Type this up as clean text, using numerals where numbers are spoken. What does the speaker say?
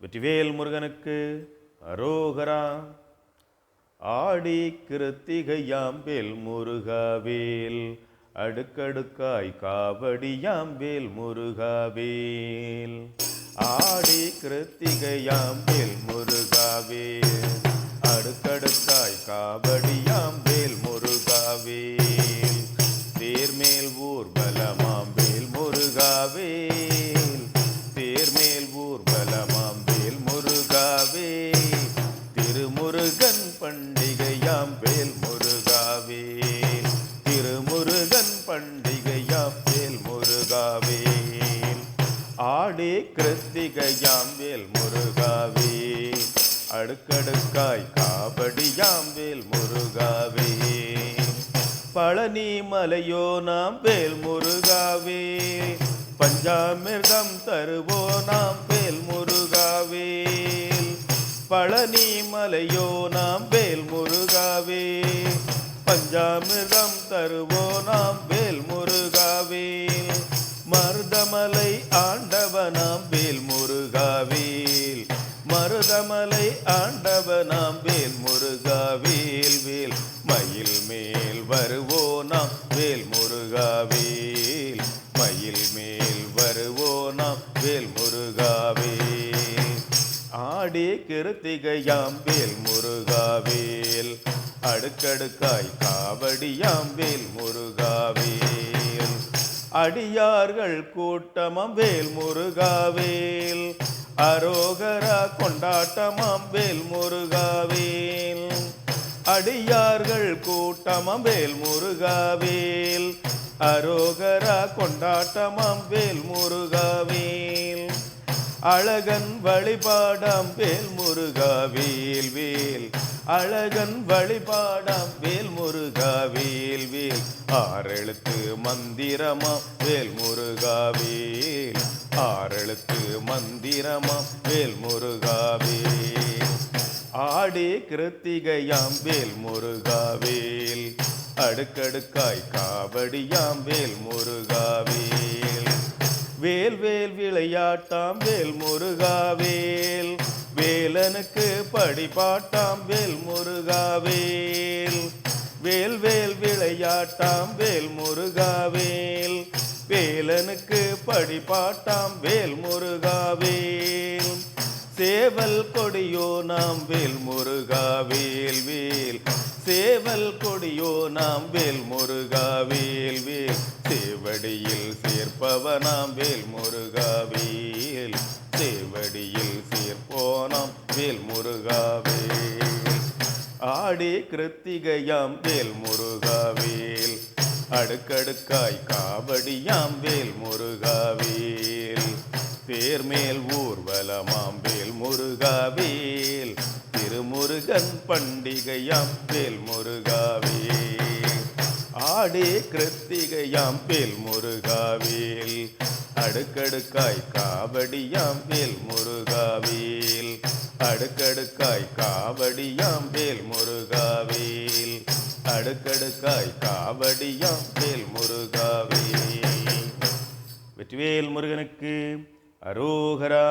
வெற்றிவேல் முருகனுக்கு அரோகரா. ஆடி கிருத்திகையாம்பேல் முருகாவேல், அடுக்கடுக்காய் காவடியாம்பேல் முருகாவேல். ஆடி கிருத்திகையாம்பேல் முருகாவேல், அடுக்கடுக்காய் காவடியாம்பேல் முருகாவேல். தேர்மேல் ஊர்வலமாம்பேல் முருகாவேல், தேர்மேல் ஊர்வலமாம்பேல் முருகாவேல். திருமுருகன் பண்டிகையாம்பேல் முருகாவேல், திருமுருகன் பண்டிகையாம்பேல் முருகாவேல். ஆடி கிருத்திகையாம்பேல் முருகாவேல், அடுக்கடுக்காய் காவடியாம்பேல் முருகாவேல். பழனி மலையோ நாம்பேல் முருகாவேல், பஞ்சாமிர்தம் தருவோ நாம்பேல் முருகாவேல். பழனி மலையோ நாம்பேல் முருகாவேல், பஞ்சாமிர்தம் தருவோ நாம்பேல் முருகாவேல். மருதமலை ஆண்டவனாம்பேல் முருகாவேல், மருதமலை ஆண்டவனாம்பேல் முருகாவேல். வேல் மயில் மேல் வருவோனாம் வேல் முருகாவேல், மயில் மேல் வருவோனாம் வேல் முருகாவேல். ஆடி கிருத்திகையாம்பேல் முருகாவேல், அடுக்கடுக்காய் காவடியாம்பேல் முருகாவேல். அடியார்கள் கூட்டமாம்பேல் முருகாவேல், அரோகரா கொண்டாட்டமாம்பேல் முருகாவேல். அடியார்கள் கூட்டமாம்பேல் முருகாவேல், அரோகரா கொண்டாட்டமாம்பேல் முருகாவேல். அழகன் வழிபாடாம்பேல் முருகாவேல். வேல் அழகன் வழிபாடாம்பேல் முருகாவேல். வேல் ஆறெழுத்து மந்திரமாம் வேல் முருகாவேல், ஆறெழுத்து மந்திரமாம் வேல் முருகாவேல். ஆடி கிருத்திகையாம்பேல் முருகாவேல், அடுக்கடுக்காய் காவடியாம்பேல் முருகாவேல். வேல் வேல் விளையாட்டாம்பேல் முருகாவேல், வேலனுக்கு படிப்பாட்டாம்பேல் முருகாவேல். வேல் வேல் விளையாட்டாம்பேல் முருகாவேல், வேலனுக்கு படிப்பாட்டாம்பேல் முருகாவேல். சேவல் கொடியோ நாம்பேல் முருகாவேல். வேல் சேவல் கொடியோ நாம்பேல் முருகாவேல். வேல் சேவடியில் சேர்ப்பவனாம்பேல் முருகாவேல், சேவடியில் சேர்ப்போனாம் வேல் முருகாவேல். ஆடி கிருத்திகையாம்பேல் முருகாவேல், அடுக்கடுக்காய் காவடியாம்பேல் முருகாவேல். தேர்மேல் ஊர்வலமாம்பேல் முருகாவேல், திருமுருகன் பண்டிகையாம்பேல் முருகாவேல். ஆடி கிருத்திகையாம்பேல் முருகாவேல், அடுக்கடுக்காய் காவடியாம்பேல் முருகாவேல், அடுக்கடுக்காய் காவடியாம்பேல் முருகாவேல், அடுக்கடுக்காய் காவடியாம்பேல் முருகாவேல். வெற்றிவேல் முருகனுக்கு அரோகரா.